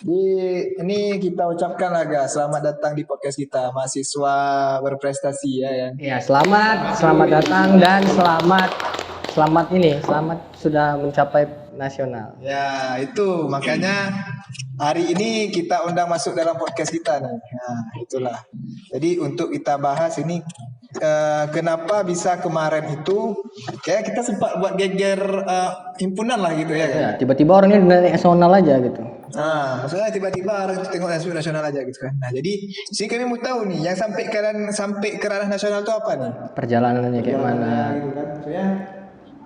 Ini kita ucapkan lah guys, selamat datang di podcast kita, mahasiswa berprestasi ya kan. Ya, selamat datang dan selamat sudah mencapai nasional. Ya itu makanya hari ini kita undang masuk dalam podcast kita nih. Nah itulah. Jadi untuk kita bahas ini kenapa bisa kemarin itu kayak kita sempat buat geger himpunan lah gitu ya kan. Ya, tiba-tiba orangnya dari nasional aja gitu. Nah, maksudnya tiba-tiba orang itu tengok nasional aja gitu kan. Nah, jadi sini kami mau tahu nih, yang sampai ke ranah nasional itu apa nih? Perjalanannya kayak mana? Gitu kan. Maksudnya,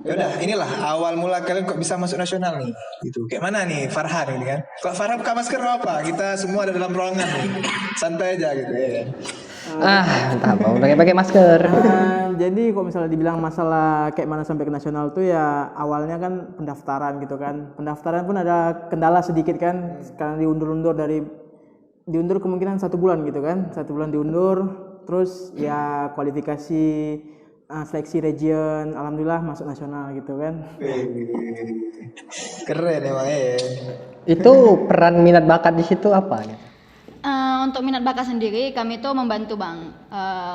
ya udah, inilah awal mula kalian kok bisa masuk nasional nih. Gitu. Kayak mana nih Farhan ini kan? Kok Farhan buka masker apa? Kita semua ada dalam ruangan nih. Santai aja gitu ya. Kan? Entah apa, pakai masker. Jadi kalau misalnya dibilang masalah kayak mana sampai ke nasional tuh ya awalnya kan pendaftaran gitu kan. Pendaftaran pun ada kendala sedikit kan, karena diundur kemungkinan 1 bulan gitu kan. 1 bulan diundur, terus ya kualifikasi seleksi region, alhamdulillah masuk nasional gitu kan. Keren emang ya. Itu peran minat bakat di situ apa? Untuk minat bakat sendiri kami itu membantu bang,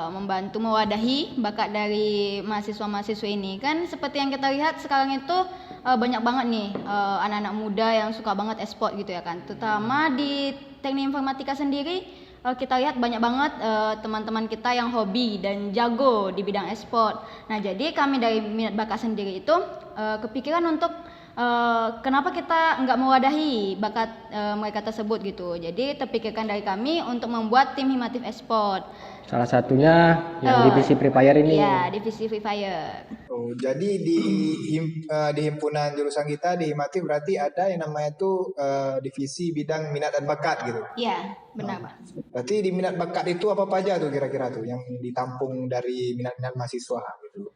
membantu mewadahi bakat dari mahasiswa-mahasiswa ini. Kan seperti yang kita lihat sekarang itu banyak banget nih anak-anak muda yang suka banget e-sport gitu ya kan. Terutama di teknik informatika sendiri kita lihat banyak banget teman-teman kita yang hobi dan jago di bidang e-sport. Nah jadi kami dari minat bakat sendiri itu kepikiran untuk kenapa kita nggak mewadahi bakat mereka tersebut gitu. Jadi terpikirkan dari kami untuk membuat tim Himatif Esport. Salah satunya yang divisi Free Fire ini. Ya, divisi Free Fire. Oh, jadi di himpunan jurusan kita di Himatif berarti ada yang namanya tuh divisi bidang minat dan bakat gitu. Iya, benar Pak. Berarti di minat bakat itu apa aja tuh kira-kira tuh yang ditampung dari minat-minat mahasiswa gitu.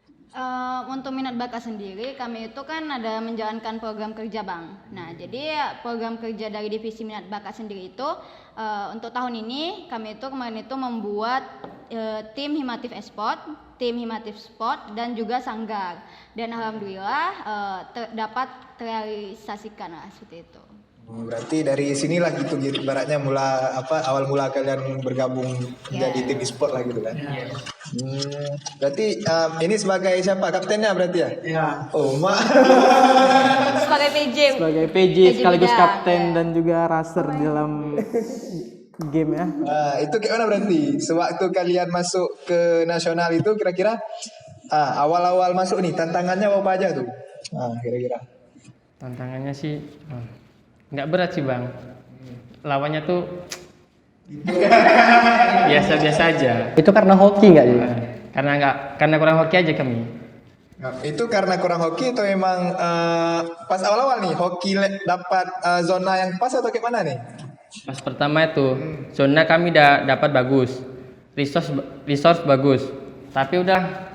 Untuk minat bakat sendiri kami itu kan ada menjalankan program kerja bang. Nah jadi program kerja dari divisi minat bakat sendiri itu untuk tahun ini kami itu kemarin itu membuat tim Himatif Esport, tim Himatif Sport dan juga Sanggar. Dan alhamdulillah dapat terrealisasikan lah seperti itu. Berarti dari sinilah gitu ibaratnya awal mula kalian bergabung menjadi tim e-sport lah gitu kan. Berarti ini sebagai siapa? Kaptennya berarti ya? Iya. Oh, Sebagai PJ. Sebagai PJ sekaligus kapten dan juga raser di dalam game ya. Itu kayak mana berarti? Sewaktu kalian masuk ke nasional itu kira-kira awal-awal masuk nih tantangannya apa aja tuh? Kira-kira. Tantangannya sih nggak berat sih bang. Lawannya tuh biasa-biasa aja. Itu karena hoki nggak sih? Karena kurang hoki aja kami. Itu karena kurang hoki atau emang pas awal-awal nih hoki dapat zona yang pas atau kayak mana nih? Pas pertama itu zona kami dapat bagus, resource bagus, tapi udah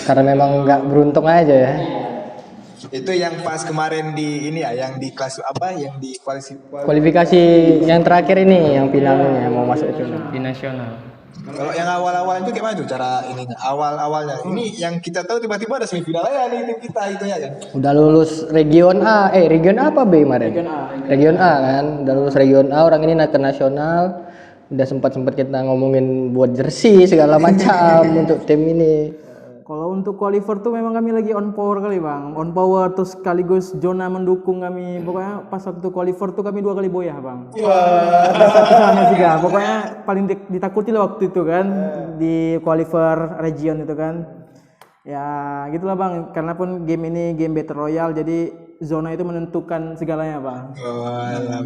Karena memang nggak beruntung aja ya. Itu yang pas kemarin di ini ya, yang di kelas apa, yang di Kualifikasi yang terakhir ini, yang finalnya yang mau masuk ke final. di nasional. Kalau yang awal-awal itu gimana tuh cara ininya? Awal-awalnya. Ini yang kita tahu tiba-tiba ada semifinal ya nih tim kita itu ya kan. Udah lulus region A, region A apa B kemarin? Region A kan, udah lulus region A, orang ini naik ke nasional. Udah sempat kita ngomongin buat jersey segala macam untuk tim ini. Kalau untuk qualifier tuh memang kami lagi on power kali bang, on power terus sekaligus zona mendukung kami. Pokoknya pas waktu qualifier tuh kami 2 kali boyah bang. Sama juga. Pokoknya paling ditakuti lah waktu itu kan di qualifier region itu kan. Ya gitulah bang, karena pun game ini game battle royale jadi zona itu menentukan segalanya bang.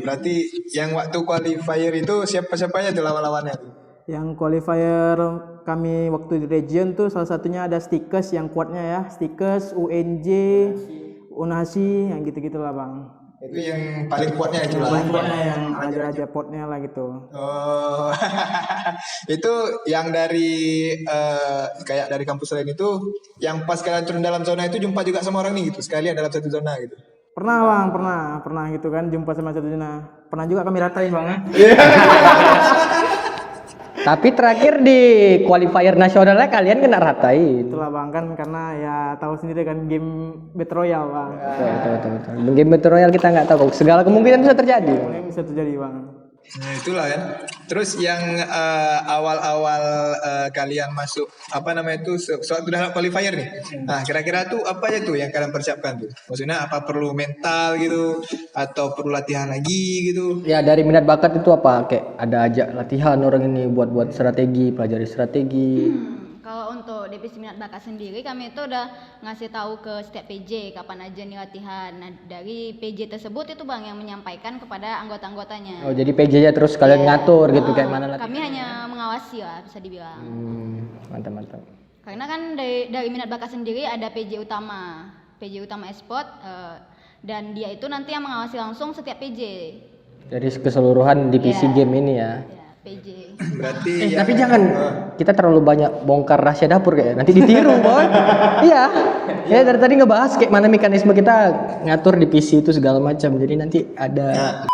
Berarti yang waktu qualifier itu siapa-siapanya tuh lawan-lawannya? Yang qualifier kami waktu di region tuh salah satunya ada Stikes yang kuatnya ya, Stikes, UNJ, Unasi, yang gitu-gitu lah bang. Itu yang paling kuatnya itu lah. Paling kuatnya yang raja-raja potnya lah gitu. Oh, itu yang dari kayak dari kampus lain itu, yang pas kalian turun dalam zona itu jumpa juga sama orang nih gitu, sekalian dalam satu zona gitu. Pernah bang, pernah gitu kan jumpa sama satu zona. Pernah juga kami ratain bang. Tapi terakhir di qualifier nasionalnya kalian kena ratain. Itulah bang kan karena ya tahu sendiri kan game Battle Royale bang. Betul. Game Battle Royale kita nggak tahu, segala kemungkinan bisa terjadi. Ini bisa terjadi bang. Nah, itulah kan. Terus yang awal-awal kalian masuk apa namanya itu soal udah qualifier nih. Nah, kira-kira tuh apa aja tuh yang kalian persiapkan tuh? Maksudnya apa perlu mental gitu atau perlu latihan lagi gitu? Ya dari minat bakat itu apa? Kayak ada ajak latihan orang ini buat strategi, pelajari strategi. Kalau untuk divisi minat bakat sendiri kami itu udah ngasih tahu ke setiap PJ kapan aja nih latihan. Nah dari PJ tersebut itu bang yang menyampaikan kepada anggota-anggotanya. Oh jadi PJ-nya terus kalian ngatur gitu kayak mana latihan. Kami hanya mengawasi lah bisa dibilang. Mantap. Karena kan dari minat bakat sendiri ada PJ utama e-sport dan dia itu nanti yang mengawasi langsung setiap PJ. Dari keseluruhan divisi game ini ya. Ya, PJ. Berarti Tapi jangan kita terlalu banyak bongkar rahasia dapur kayak nanti ditiru boy. Iya. Saya dari tadi ngebahas kayak mana mekanisme kita ngatur divisi itu segala macam. Jadi nanti ada.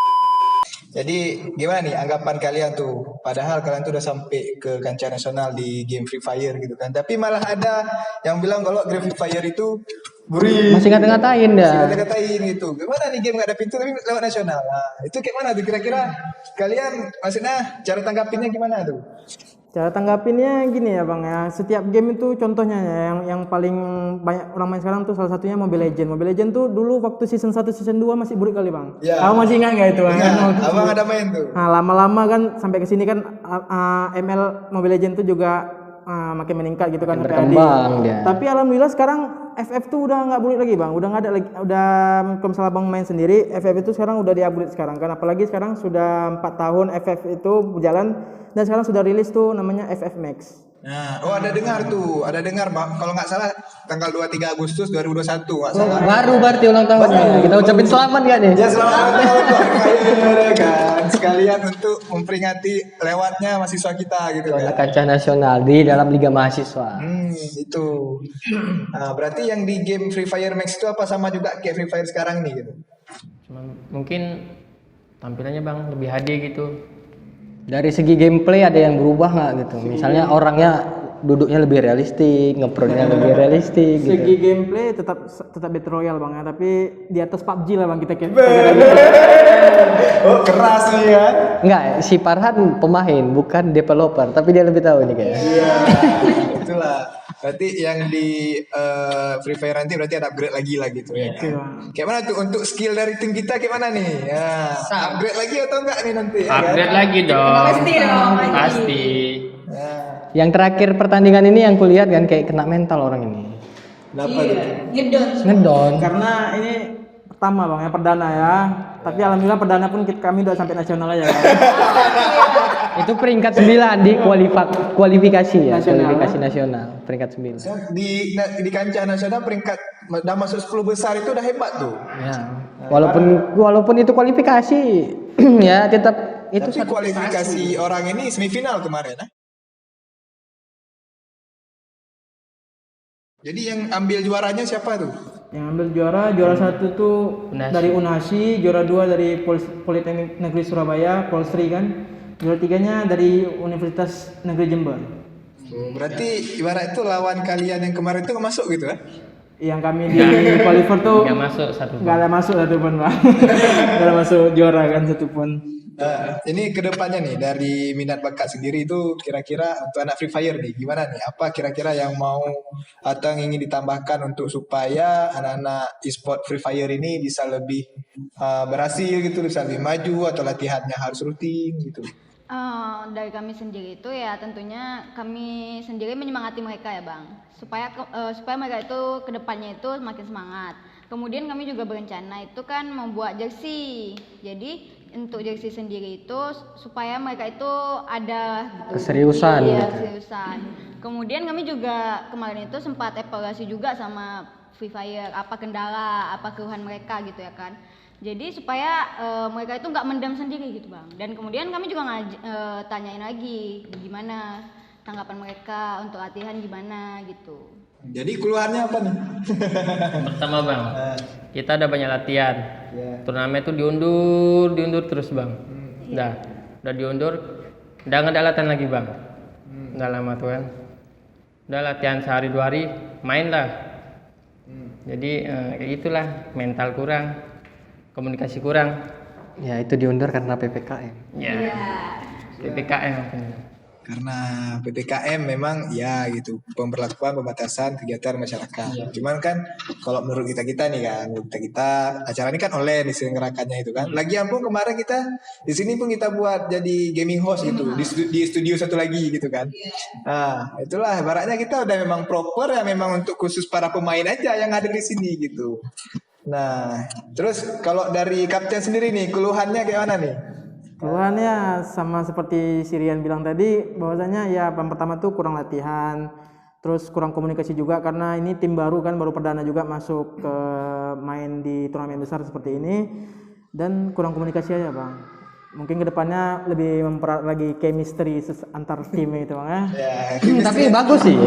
Jadi gimana nih anggapan kalian tuh? Padahal kalian tuh udah sampai ke kancah nasional di game Free Fire gitu kan. Tapi malah ada yang bilang kalau game Free Fire itu gurih. Masih ngata-ngatain Masih ya. kata-katain gitu. Gimana nih game gak ada pintu tapi lewat nasional. Nah, itu kayak mana tuh kira-kira kalian maksudnya cara tanggapinnya gimana tuh? Cara tanggapinnya gini ya bang ya, setiap game itu contohnya ya, yang paling banyak orang main sekarang tuh salah satunya Mobile Legend. Mobile Legend tuh dulu waktu season 1 season 2 masih buruk kali bang. Ya. Kamu masih ingat nggak itu bang? Nah, abang ada main tuh. Nah lama-lama kan sampai ke sini kan ML Mobile Legend tuh juga makin meningkat gitu kan. Makin sampai berkembang adik. dia. Tapi alhamdulillah sekarang FF tuh udah nggak buruk lagi bang, udah nggak ada lagi, udah kalau misalnya bang main sendiri FF itu sekarang udah di-upgrade sekarang kan, apalagi sekarang sudah 4 tahun FF itu berjalan dan sekarang sudah rilis tuh namanya FF Max. Nah, ada dengar Bang. Kalau nggak salah tanggal 23 Agustus 2021 nggak salah. Baru berarti ulang tahunnya. Kita ucapin selamat ya nih. Ya selamat ulang tahun Bang. Kan sekalian untuk memperingati lewatnya mahasiswa kita gitu kan. Kancah nasional di dalam Liga Mahasiswa. Itu. Nah, berarti yang di game Free Fire Max itu apa sama juga kayak Free Fire sekarang nih gitu? Cuma mungkin tampilannya bang lebih HD gitu. Dari segi gameplay ada yang berubah nggak gitu? Misalnya orangnya duduknya lebih realistik, ngeprone-nya lebih realistik gitu. Segi gameplay tetap Battle Royale bang ya, tapi di atas PUBG lah bang kita Oh keras nih kan? Enggak, si Farhan pemain bukan developer, tapi dia lebih tahu nih kayaknya. Iya. Itulah. Berarti yang di Free Fire nanti berarti ada upgrade lagi lah gitu ya. Kayak mana tuh untuk skill dari tim kita kayak mana nih? Ya, upgrade lagi atau enggak nih nanti? Ya, Upgrade kan? lagi dong. Pasti. Yang terakhir pertandingan ini yang kulihat kan kayak kena mental orang ini. Kenapa tuh? Ngedon. karena ini pertama bang ya, perdana ya, tapi alhamdulillah perdana pun kami udah sampai nasional aja kan. Itu peringkat 9 di kualifikasi ya, Nasional. kualifikasi nasional, peringkat 9. Di kancah nasional peringkat udah masuk 10 besar itu udah hebat tuh. Ya. Walaupun itu kualifikasi ya tetap itu Tapi kualifikasi orang ini semifinal kemarin. Jadi yang ambil juaranya siapa tuh? Yang ambil juara satu tuh Unasi. dari Unasi, juara 2 dari Politeknik Negeri Surabaya, Polstri kan, juara 3-nya dari Universitas Negeri Jember. Berarti ibarat itu lawan kalian yang kemarin itu nggak masuk gitu ya? Yang kami di qualifier tuh Nggak masuk satu. nggak ada masuk satu pun bang, nggak ada masuk juara kan satu pun. Ini kedepannya nih dari minat bakat sendiri itu kira-kira untuk anak Free Fire nih gimana nih? Apa kira-kira yang mau atau yang ingin ditambahkan untuk supaya anak-anak e-sport Free Fire ini bisa lebih berhasil gitu, bisa lebih maju atau latihannya harus rutin gitu? Dari kami sendiri itu ya tentunya kami sendiri menyemangati mereka ya bang, supaya mereka itu kedepannya itu semakin semangat. Kemudian kami juga berencana itu kan membuat jersey. Jadi untuk jersey sendiri itu supaya mereka itu ada gitu, Keseriusan iya, gitu. keseriusan. Kemudian kami juga kemarin itu sempat evaluasi juga sama Free Fire, apa kendala, apa keluhan mereka gitu ya kan. Jadi supaya mereka itu nggak mendam sendiri gitu bang. Dan kemudian kami juga tanyain lagi gimana tanggapan mereka untuk latihan gimana gitu. Jadi keluhannya apa nih? Pertama bang, kita ada banyak latihan. Turnamen itu diundur terus bang. Udah diundur. Udah nggak ada latihan lagi bang. Udah lama tuh kan. Udah latihan sehari 2 hari, main lah. Jadi kayak gitulah, mental kurang, komunikasi kurang. Ya itu diundur karena PPKM. Ya. PPKM. Karena PPKM memang ya gitu, pemberlakuan pembatasan kegiatan masyarakat. Cuman kan kalau menurut kita nih kan, kita acara ini kan online diselenggarakannya itu kan. Lagian pun kemarin kita di sini pun kita buat jadi gaming host gitu di studio satu lagi gitu kan. Nah, itulah ibaratnya kita udah memang proper ya, memang untuk khusus para pemain aja yang ada di sini gitu. Nah, terus kalau dari kapten sendiri nih, keluhannya kayak mana nih? Keluhannya sama seperti Sirian bilang tadi, bahwasanya ya yang pertama tuh kurang latihan, terus kurang komunikasi juga karena ini tim baru kan, baru perdana juga masuk ke main di turnamen besar seperti ini, dan kurang komunikasi aja bang. Mungkin kedepannya lebih mempererat lagi chemistry antar tim itu bang ya. Tapi bagus sih.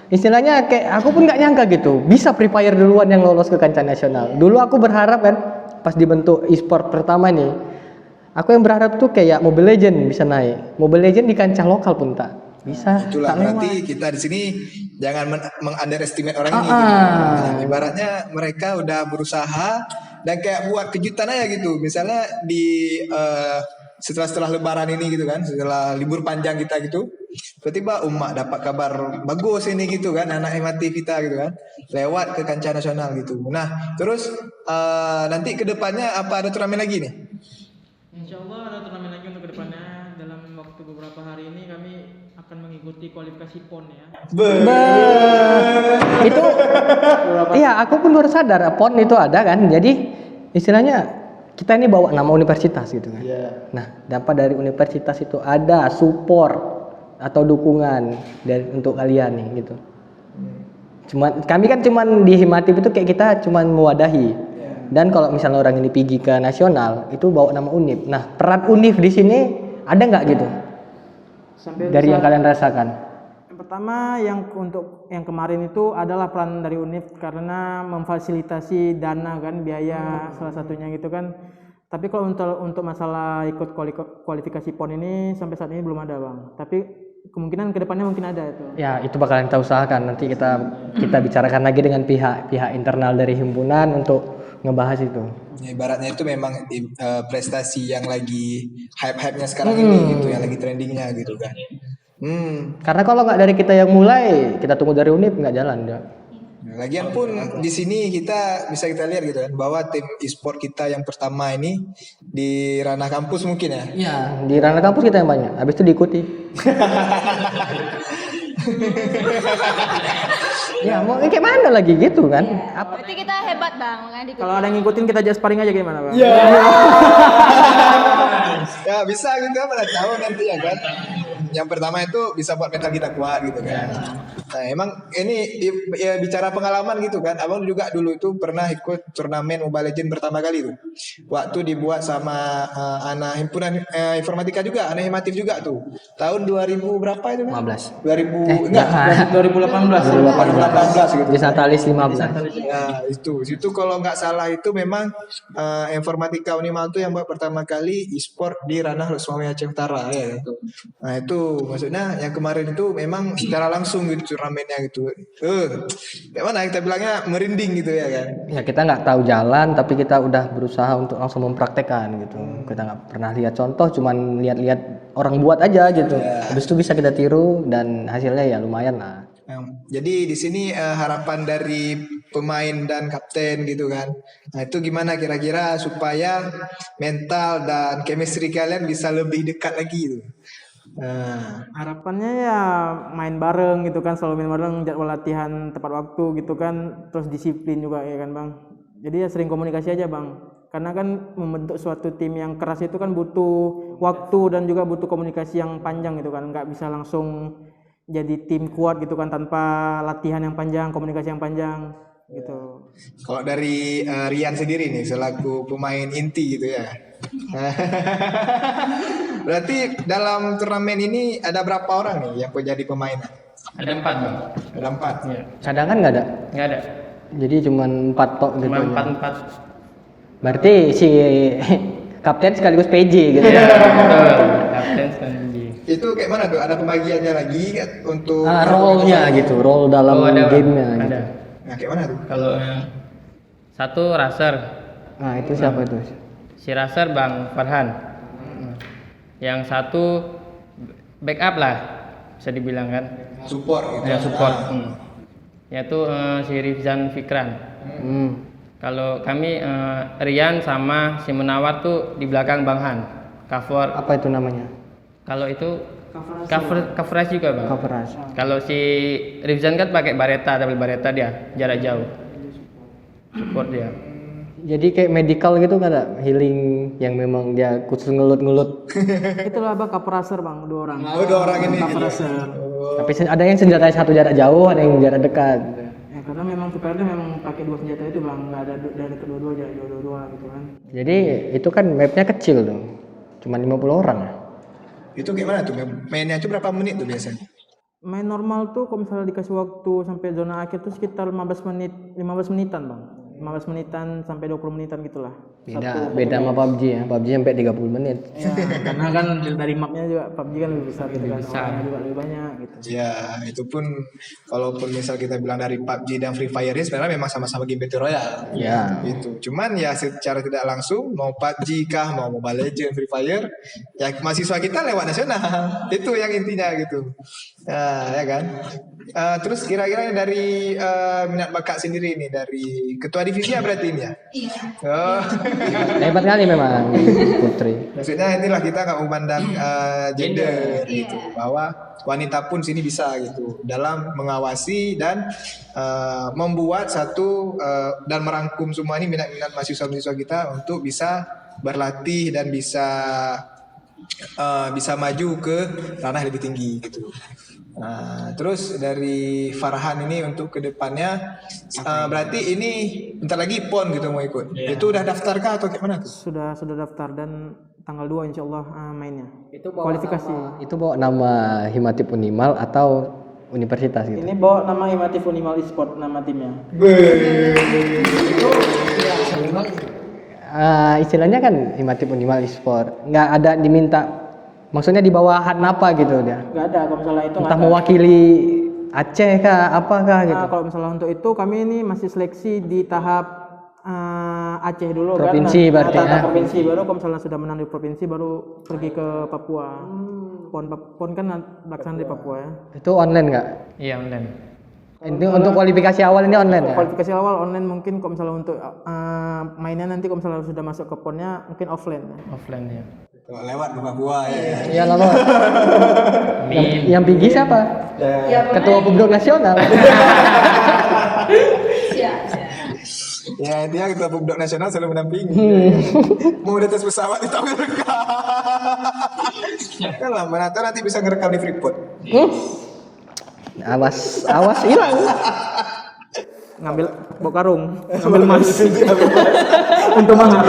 Istilahnya kayak aku pun nggak nyangka gitu bisa Free Fire duluan yang lolos ke kancah nasional. Dulu aku berharap kan pas dibentuk e-sport pertama nih, aku yang berharap tuh kayak Mobile Legend bisa naik. Mobile Legend di kancah lokal pun tak bisa. Itulah tak berarti lewat. kita di sini jangan meng-underestimate orang ini. Gitu. Nah, ibaratnya mereka udah berusaha dan kayak buat kejutan aja gitu. Misalnya di setelah Lebaran ini gitu kan, setelah libur panjang kita gitu, tiba-tiba Umak dapat kabar bagus ini gitu kan, anak Hemati kita gitu kan, lewat ke kancah nasional gitu. Nah, terus nanti kedepannya apa ada turnamen lagi nih? Insya Allah ada turnamen lagi untuk kedepannya. Dalam waktu beberapa hari ini kami akan mengikuti kualifikasi PON ya. Itu iya aku pun baru sadar PON itu ada kan. Jadi istilahnya kita ini bawa nama universitas gitu kan. Nah, dapat dari universitas itu ada support atau dukungan untuk kalian nih gitu. Kami kan cuman di Himatif itu kayak kita cuman mewadahi. Dan kalau misalnya orang ini pergi ke nasional itu bawa nama UNIF. Nah, peran UNIF di sini ada nggak gitu? Sampai Dari yang kalian rasakan? Yang pertama untuk yang kemarin itu adalah peran dari UNIF karena memfasilitasi dana kan, biaya salah satunya gitu kan. Tapi kalau untuk masalah ikut kualifikasi PON ini sampai saat ini belum ada bang. Tapi kemungkinan kedepannya mungkin ada itu. Ya itu bakalan kita usahakan. Nanti kita bicarakan lagi dengan pihak internal dari himpunan untuk ngebahas itu. Ya, ibaratnya itu memang prestasi yang lagi hype-hype-nya sekarang ini gitu, yang lagi trendingnya gitu kan. Karena kalau nggak dari kita yang mulai, kita tunggu dari UNIF nggak jalan ya. Lagian pun di sini kita bisa lihat gitu kan, bahwa tim e-sport kita yang pertama ini di ranah kampus mungkin ya. Iya, di ranah kampus kita yang banyak. Habis itu diikuti. Ya mau kayak mana lagi gitu kan? Berarti kita hebat bang, makanya diikuti. Kalau ada yang ngikutin kita just sparring aja gimana bang? Ya bisa gitu, mana tahu nanti ya kan. Yang pertama itu bisa buat mental kita kuat gitu kan. Nah emang ini ya, bicara pengalaman gitu kan. Abang juga dulu itu pernah ikut turnamen Mobile Legends pertama kali tuh. Waktu dibuat sama anak himpunan informatika juga, anak Himatif juga tuh. Tahun 2000 berapa itu kan? 15. 2000 enggak, 2018 gitu. Di Natalis 15. Ya itu kalau nggak salah itu memang informatika Unimal tuh yang buat pertama kali e-sport di ranah Sumatera Aceh Utara ya. Nah itu maksudnya yang kemarin itu memang secara langsung gitu turnamennya gitu. Gimana kita bilangnya merinding gitu ya kan. Ya kita nggak tahu jalan tapi kita udah berusaha untuk langsung mempraktekkan gitu. Kita nggak pernah lihat contoh, cuman lihat-lihat orang buat aja gitu. Habis itu bisa kita tiru dan hasilnya ya lumayan lah. Jadi di sini harapan dari pemain dan kapten gitu kan. Nah itu gimana kira-kira supaya mental dan chemistry kalian bisa lebih dekat lagi gitu. Harapannya ya main bareng gitu kan, selalu main bareng, jadwal latihan tepat waktu gitu kan, terus disiplin juga ya kan bang. Jadi ya sering komunikasi aja bang, karena kan membentuk suatu tim yang keras itu kan butuh waktu dan juga butuh komunikasi yang panjang gitu kan, nggak bisa langsung jadi tim kuat gitu kan tanpa latihan yang panjang, komunikasi yang panjang gitu. Kalau dari Rian sendiri nih selaku pemain inti gitu ya. Berarti dalam turnamen ini ada berapa orang nih yang menjadi pemain? Ada 4 bang. Ada 4. Iya. Cadangan nggak ada? Nggak ada. Jadi cuman 4 tok gitu. Cuma aja. 4. Berarti si kapten sekaligus PJ gitu. Iya betul. Kapten sekali. Itu kayak mana tuh? Ada pembagiannya lagi untuk Role-nya gitu, role dalam Oh, ada, Bang. gamenya gitu. Ada. Nah, kayak mana tuh? Kalau yang satu raser, Nah itu siapa itu? si raser Bang Farhan. Yang satu backup lah, bisa dibilang kan. Support gitu. Ya support. Yaitu si Rifzan Fikran. Kalau kami Rian sama si Munawar tuh di belakang Bang Han. Cover. Apa itu namanya? Kalau itu coverage juga Bang. Coverage. Kalau si Rifzan kan pakai bareta, double bareta dia jarak jauh. Support dia. Jadi kayak medical gitu kan ada healing yang memang dia khusus ngelut-ngelut. Itulah bang kaperaser bang, 2 orang. Oh, 2 orang ini. Kaperaser. Tapi ada yang senjata satu jarak jauh, ada yang jarak dekat. Ya, karena memang Super itu memang pakai 2 senjata itu bang, nggak ada dari kedua-dua jarak dua gitu kan. Jadi itu kan mapnya kecil tuh, cuma 50 orang. Itu gimana tuh? Mainnya itu berapa menit tuh biasanya? Main normal tuh kalau misalnya dikasih waktu sampai zona akhir tuh sekitar 15 menitan bang. 15 menitan sampai 20 menitan gitulah. Beda sama PUBG ya. PUBG sampai 30 menit. Ya, karena kan dari mapnya juga PUBG kan lebih besar gitu kan. Orangnya juga lebih banyak gitu. Ya, itu pun kalaupun misal kita bilang dari PUBG dan Free Fire ini sebenarnya memang sama-sama game Battle Royale. Ya. Gitu. Cuman ya secara tidak langsung mau PUBG kah, mau Mobile Legends, Free Fire, ya mahasiswa kita lewat nasional. Itu yang intinya gitu. Nah, ya kan. Terus kira-kira dari minat bakat sendiri nih dari ketua divisi ya berarti ini ya? Iya. Oh. Hebat kali memang Putri. Maksudnya inilah kita nggak memandang gender gitu, bahwa wanita pun sini bisa gitu dalam mengawasi dan membuat satu dan merangkum semua ini minat-minat mahasiswa-mahasiswa kita untuk bisa berlatih dan bisa maju ke ranah lebih tinggi gitu. Nah, terus dari Farhan ini untuk kedepannya berarti ini bentar lagi PON gitu mau ikut. Itu udah daftarkah atau gimana tuh? Sudah daftar dan tanggal 2 insya Allah mainnya. Itu Kualifikasi. Itu bawa nama Himatip Unimal atau universitas gitu. Ini bawa nama Himatif Unimal Esport nama timnya. Istilahnya kan Himatip Unimal Esport. Nggak ada diminta. Maksudnya di bawahan apa gitu dia? Nggak ada kalau misalnya itu. Entah mewakili Aceh kah, apakah gitu. Kalau misalnya untuk itu kami ini masih seleksi di tahap Aceh dulu Provinsi kan. berarti, Tahap ya. provinsi baru kalau misalnya sudah menang di provinsi baru pergi ke Papua. PON kan pelaksanaan di Papua ya. Itu online nggak? Iya online. Ini untuk kualifikasi awal ini online ya? Kualifikasi awal online mungkin kalau misalnya untuk mainnya nanti kalau misalnya sudah masuk ke PON-nya mungkin offline ya. Offline ya. Tuh, lewat ke Papua ya. Iya lalu. yang tinggi siapa? Ketua Pemdok Nasional. Ya dia ketua Pemdok Nasional selalu mendampingi. Mau di atas pesawat kita ngerekam. Kan lah, mana tahu nanti bisa ngerekam di Freeport. Awas hilang. Ngambil bawa karung, ngambil emas. Untuk mahal.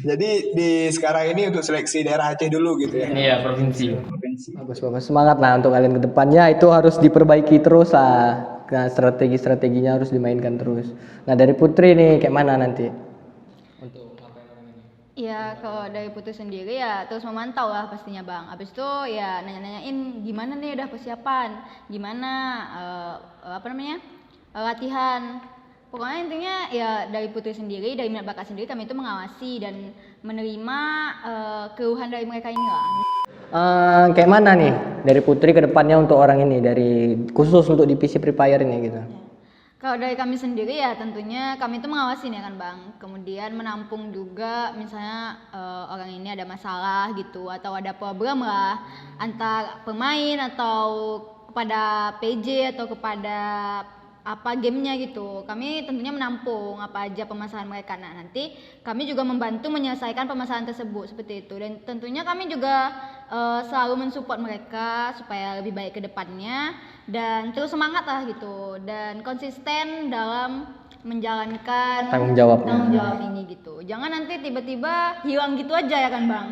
Jadi di sekarang ini untuk seleksi daerah Aceh dulu gitu ya. Iya provinsi. Bagus. Semangat lah untuk kalian ke depannya. Itu harus diperbaiki terus lah. Nah, strategi-strateginya harus dimainkan terus. Nah dari Putri nih kayak mana nanti? Ya kalau dari Putri sendiri ya terus memantau lah pastinya bang. Habis itu ya nanya-nanyain gimana nih udah persiapan, gimana latihan. Pokoknya intinya ya dari Putri sendiri, dari minat bakat sendiri kami itu mengawasi dan menerima keluhan dari mereka ini lah. Kayak mana nih dari Putri ke depannya untuk orang ini, dari khusus untuk di PC Free Fire ini gitu? Kalau dari kami sendiri ya tentunya kami itu mengawasi ya kan bang. Kemudian menampung juga misalnya orang ini ada masalah gitu atau ada problem lah antar pemain atau kepada PJ atau kepada apa gamenya gitu. Kami tentunya menampung apa aja permasalahan mereka. Nah nanti kami juga membantu menyelesaikan permasalahan tersebut seperti itu. Dan tentunya kami juga selalu mensupport mereka supaya lebih baik ke depannya dan terus semangat lah gitu dan konsisten dalam menjalankan Tanggung jawab ini gitu. Jangan nanti tiba-tiba hilang gitu aja ya kan bang.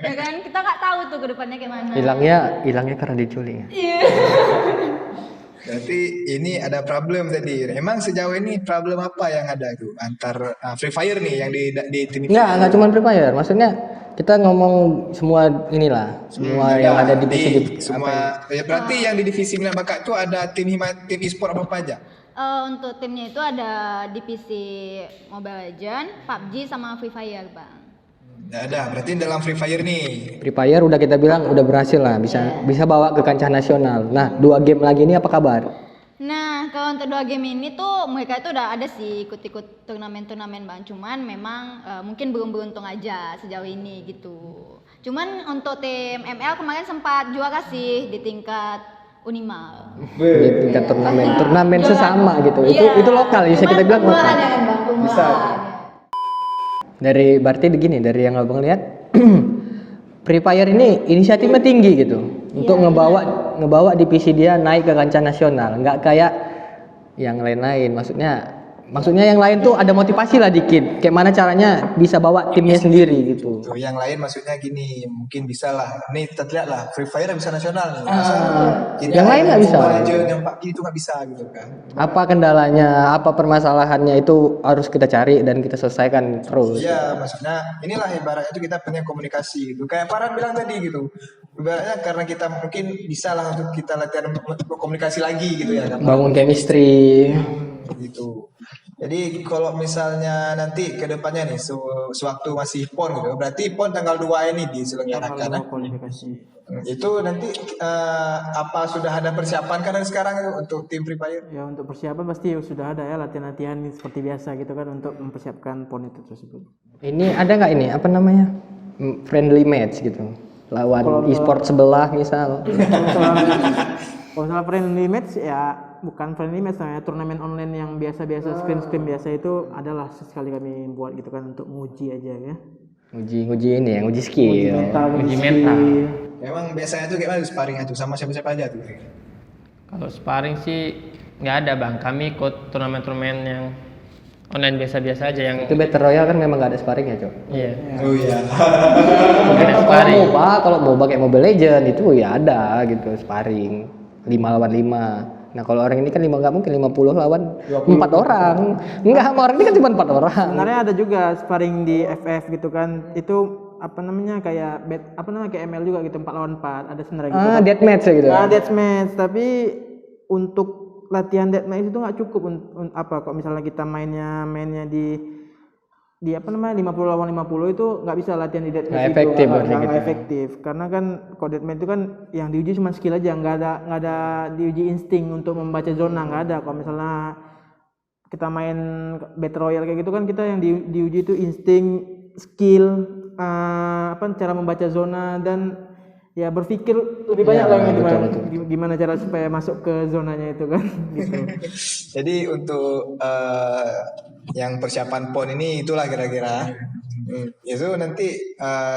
Ya kan kita nggak tahu tuh ke depannya kayak mana. Hilangnya karena diculik. Iya. Berarti ini ada problem tadi. Emang sejauh ini problem apa yang ada itu antar Free Fire nih yang di tim Nggak cuma Free Fire. Maksudnya kita ngomong semua inilah, semua yang ada di divisi semua. Ya, berarti yang di divisi minat bakat itu ada tim e-sport apa aja? Untuk timnya itu ada divisi Mobile Legends, PUBG sama Free Fire, Bang. Ya ada, berarti dalam Free Fire nih. Free Fire udah kita bilang udah berhasil lah, bisa bawa ke kancah nasional. Nah, 2 game lagi ini apa kabar? Nah, kalau untuk 2 game ini tuh mereka itu udah ada sih ikut-ikut turnamen-turnamen, Bang. Cuman memang mungkin belum beruntung aja sejauh ini gitu. Cuman untuk tim ML kemarin sempat juara sih di tingkat Unimal. Di tingkat turnamen sesama gitu. Iya. Itu lokal, bisa kita bilang lokal. Ada kan, Bang? Bisa. Berarti begini, dari yang abang lihat Free Fire ini inisiatifnya tinggi gitu untuk ngebawa divisi dia naik ke kancah nasional, nggak kayak yang lain-lain. Maksudnya yang lain tuh ada motivasi lah dikit, kayak mana caranya bisa bawa timnya sendiri gitu. Tuh, yang lain maksudnya gini, mungkin bisa lah. Nih kita lihat lah, Free Fire bisa nasional nih. Yang lain nggak bisa. Yang PUBG itu nggak bisa gitu kan. Apa kendalanya, apa permasalahannya itu harus kita cari dan kita selesaikan terus. Iya, maksudnya inilah ibaratnya itu kita punya komunikasi gitu. Kayak Farhan bilang tadi gitu. Ibaratnya karena kita mungkin bisa lah untuk kita latihan komunikasi lagi gitu ya. Bangun chemistry. Gitu. Jadi kalau misalnya nanti ke depannya nih sewaktu masih PON gitu. Berarti PON tanggal 2 ini diselenggarakan. Kualifikasi. Itu nanti apa sudah ada persiapan kan dari sekarang itu untuk tim Free Fire? Ya untuk persiapan pasti sudah ada ya latihan-latihan seperti biasa gitu kan untuk mempersiapkan PON itu tersebut. Ini ada nggak ini apa namanya friendly match gitu lawan e-sport sebelah misal. Kalau misalnya friendly match ya bukan friendly match namanya turnamen online yang biasa-biasa scrim biasa itu adalah sekali kami buat gitu kan untuk nguji aja ya. Uji ini yang uji skill. Uji mental. Memang biasanya tuh gimana sparring itu sama siapa-siapa aja tuh? Kalau sparring sih nggak ada, Bang. Kami ikut turnamen-turnamen yang online biasa-biasa aja yang Itu Battle Royale kan memang gak ada sparring ya, Cok. iya. Oh iya. Nggak ada sparring. Kalau MOBA kayak Mobile Legends itu ya ada gitu sparring 5 lawan 5. Nah, kalau orang ini kan nggak mungkin 50 lawan 4 orang. Enggak, sama orang ini kan cuma 4 orang. Sebenarnya ada juga sparring di FF gitu kan. Itu apa namanya kayak kayak ML juga gitu 4 lawan 4 ada sebenarnya gitu. Deathmatch ya gitu. Nah, deathmatch tapi untuk latihan deathmatch itu nggak cukup kalau misalnya kita mainnya di apa namanya 50 lawan 50 itu nggak bisa latihan di deathmatch Nggak itu efektif nggak berarti gitu. efektif karena kan kalau deathmatch itu kan yang diuji cuma skill aja nggak ada diuji insting untuk membaca zona nggak ada. Kalau misalnya kita main Battle Royale kayak gitu kan kita yang diuji itu insting, skill, cara membaca zona dan ya berpikir lebih banyak lah gimana cara supaya masuk ke zonanya itu kan gitu. Jadi untuk yang persiapan PON ini itulah kira-kira. Itu nanti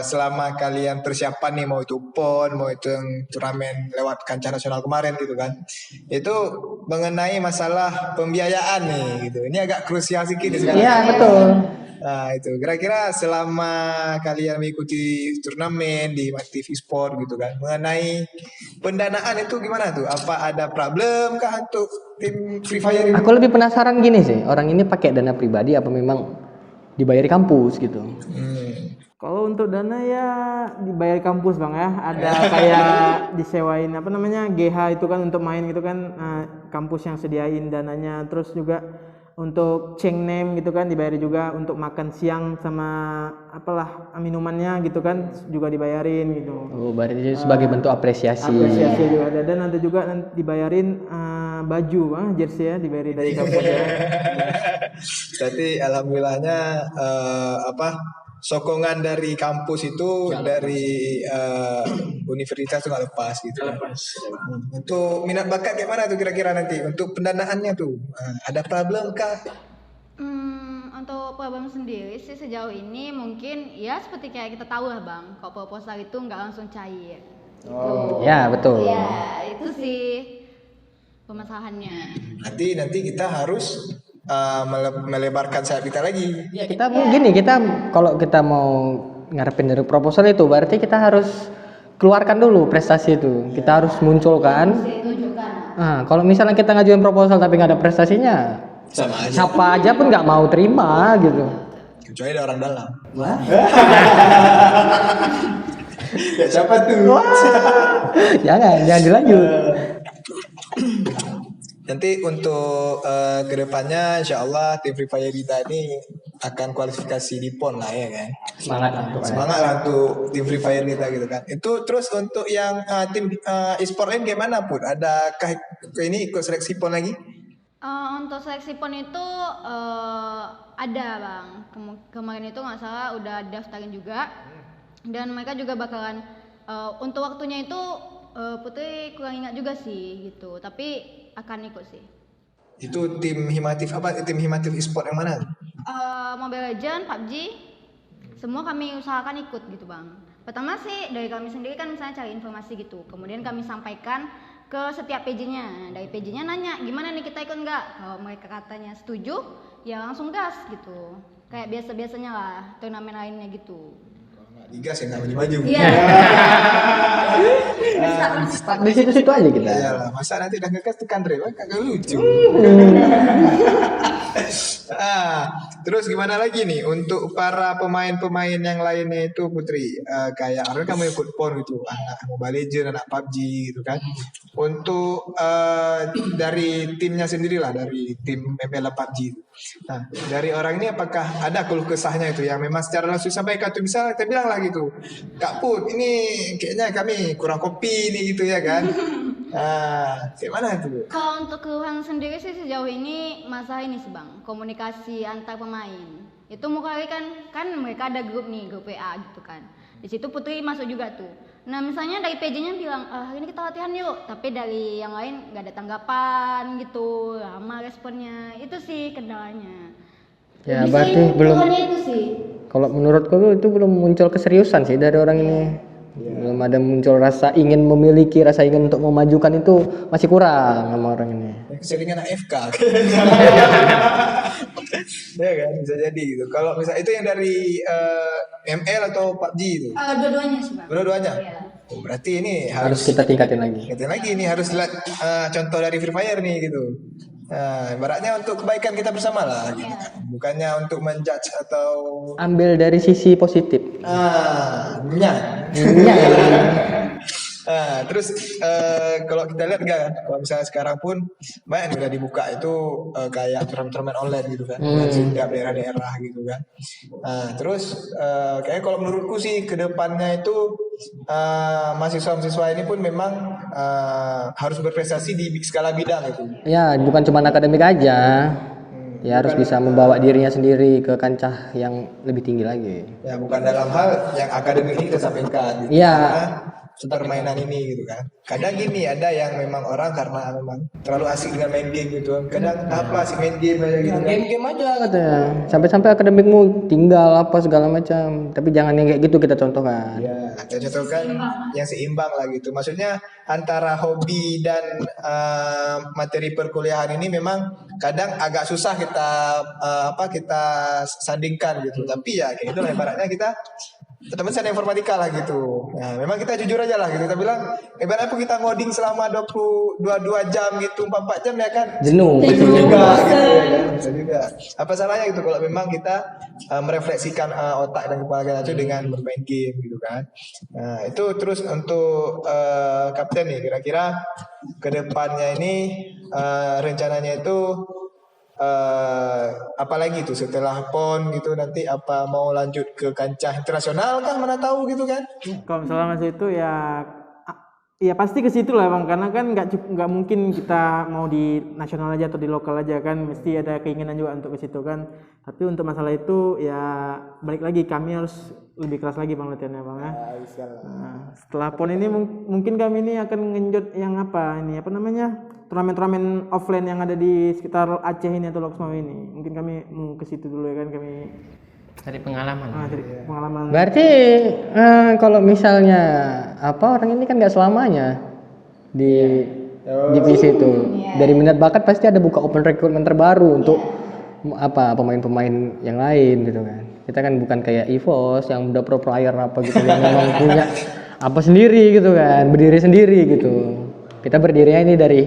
selama kalian persiapan nih mau itu PON, mau itu yang turnamen lewat kancah nasional kemarin gitu kan. Itu mengenai masalah pembiayaan nih gitu. Ini agak krusial sedikit sekarang. Iya, betul. Nah itu kira-kira selama kalian mengikuti turnamen di Aktif Esport gitu kan, mengenai pendanaan itu gimana tuh? Apa ada problem kah untuk tim Free Fire ini? Aku lebih penasaran gini sih, orang ini pakai dana pribadi apa memang dibayar di kampus gitu? Kalau untuk dana ya dibayar kampus Bang ya. Ada kayak disewain GH itu kan untuk main gitu kan, kampus yang sediain dananya. Terus juga untuk ceng name gitu kan dibayar juga, untuk makan siang sama minumannya gitu kan juga dibayarin gitu. Oh, berarti sebagai bentuk apresiasi. Apresiasi juga ada, dan ada juga dibayarin baju jersey ya dibayar dari kampus ya. Berarti alhamdulillahnya sokongan dari kampus itu dari universitas itu nggak lepas gitu. Untuk minat bakat kayak mana tuh kira-kira nanti untuk pendanaannya tuh ada problem kah? Untuk problem sendiri sih sejauh ini mungkin ya seperti kayak kita tahu lah Bang, kalau proposal itu nggak langsung cair. Ya, betul. Ya itu sih permasalahannya. Nanti kita harus melebarkan sayap kita lagi. Ya, kita kalau kita mau ngarepin dari proposal itu berarti kita harus keluarkan dulu prestasi itu. Kita harus munculkan. Tunjukkan. Kalau misalnya kita ngajuin proposal tapi nggak ada prestasinya, Sama aja. siapa aja pun nggak mau terima gitu. Kecuali ada orang dalam. Ya siapa tuh? Jangan dilanjut. Nanti untuk kedepannya insya Allah tim Free Fire kita ini akan kualifikasi di PON lah ya kan. Semangat lah untuk Semangat lah untuk tim Free Fire kita gitu kan. Itu terus untuk yang tim e-sport lain gimana pun? Adakah ini ikut seleksi PON lagi? Untuk seleksi PON itu ada bang. Kemarin itu nggak salah udah daftarin juga. Dan mereka juga bakalan untuk waktunya itu Putri kurang ingat juga sih gitu. Tapi akan ikut sih. Itu tim Himatif apa? Tim Himatif e-sport yang mana? Mobile Legends, PUBG, semua kami usahakan ikut gitu bang. Pertama sih dari kami sendiri kan misalnya cari informasi gitu. Kemudian kami sampaikan ke setiap PJ-nya. Dari PJ-nya nanya gimana nih kita ikut nggak? Kalau mereka katanya setuju, ya langsung gas gitu. Kayak biasa-biasanya lah turnamen lainnya gitu. Digas ya nggak maju. Iya. Stuck di situ-situ aja kita. Iyalah, masa nanti udah ngegas tekan rem, kagak lucu. Terus gimana lagi nih untuk para pemain-pemain yang lainnya itu Putri, kayak Arun kamu ikut PON gitu, anak Mobile Legends, anak PUBG gitu kan. Untuk dari timnya sendiri lah, dari tim ML PUBG itu. Nah, dari orang ini apakah ada keluh kesahnya itu yang memang secara langsung sampaikan tuh, misalnya kita bilang lah gitu, Kak Put, ini kayaknya kami kurang kopi nih gitu ya kan. Kayak mana itu? Kalau untuk keluhan sendiri sih sejauh ini masalah ini sih bang, komunikasi antar pemain. Itu kali kan mereka ada grup nih, grup WA gitu kan. Di situ Putri masuk juga tuh. Nah misalnya dari PJ-nya bilang, hari ini kita latihan yuk. Tapi dari yang lain nggak ada tanggapan gitu, lama responnya. Itu sih kendalanya. Ya Lebih berarti sering belum. keluhannya itu sih. Kalau menurutku itu belum muncul keseriusan sih dari orang ini. Belum ada muncul rasa ingin memiliki, rasa ingin untuk memajukan, itu masih kurang sama orang ini. Keseringan AFK. Ya kan bisa jadi gitu. Kalau misalnya itu yang dari ML atau PUBG itu? Dua-duanya sih bang. Dua-duanya. Iya. Oh, berarti ini Harus harus kita tingkatin lagi. ingetin lagi nih, harus lihat contoh dari Free Fire nih gitu. Nah, ibaratnya untuk kebaikan kita bersama lah gitu kan. Bukannya untuk menjudge atau Ambil dari sisi positif. punya. Iya. Terus kalau kita lihat kan, kalau misalnya sekarang pun banyak yang udah dibuka itu kayak turnamen online gitu kan, dan setiap daerah-daerah gitu kan. Terus kayaknya kalau menurutku sih kedepannya itu mahasiswa-mahasiswa ini pun memang harus berprestasi di skala bidang itu. Ya, bukan cuma akademik aja. Ya harus bisa membawa dirinya sendiri ke kancah yang lebih tinggi lagi. Ya bukan dalam hal yang akademik ini kita sampaikan gitu. Iya. Karena permainan ini gitu kan. Kadang gini ada yang memang orang karena memang terlalu asik dengan main game gitu. Kadang apa sih main game aja gitu kan. Game-game aja katanya. Sampai-sampai akademikmu tinggal apa segala macam. Tapi jangan yang kayak gitu kita contohkan. Ya, kita contohkan yang seimbang lah gitu. Maksudnya antara hobi dan materi perkuliahan ini memang kadang agak susah kita kita sandingkan gitu. Tapi ya kayak itu lah ibaratnya kita teman saya informatika lah gitu. Nah, memang kita jujur aja lah gitu. Kita bilang ibaratnya pun kita ngoding selama 22 jam gitu, 44 jam ya kan. Jenuh. Bisa juga gitu ya kan. Bisa juga. Apa salahnya gitu kalau memang kita merefleksikan otak dan kepala kita itu dengan bermain game gitu kan. Nah, itu terus untuk kapten nih kira-kira kedepannya ini rencananya itu apalagi tuh setelah PON gitu, nanti apa mau lanjut ke kancah internasional kah, mana tahu gitu kan. Kalau misalnya masih itu ya pasti ke situ lah bang, karena kan nggak mungkin kita mau di nasional aja atau di lokal aja kan, mesti ada keinginan juga untuk ke situ kan. Tapi untuk masalah itu ya balik lagi, kami harus lebih keras lagi bang latihannya bang ya. Nah, setelah PON ini mungkin kami ini akan ngenjot yang turnamen-turnamen offline yang ada di sekitar Aceh ini atau Loksmawe ini. Mungkin kami mau ke situ dulu ya kan, kami Dari pengalaman. dari pengalaman. Berarti kalau misalnya orang ini kan nggak selamanya di divisi itu. Dari minat bakat pasti ada buka open recruitment terbaru untuk pemain-pemain yang lain gitu kan. Kita kan bukan kayak EVOS yang udah pro player apa gitu yang memang punya apa sendiri gitu kan, berdiri sendiri gitu. Kita berdirinya ini dari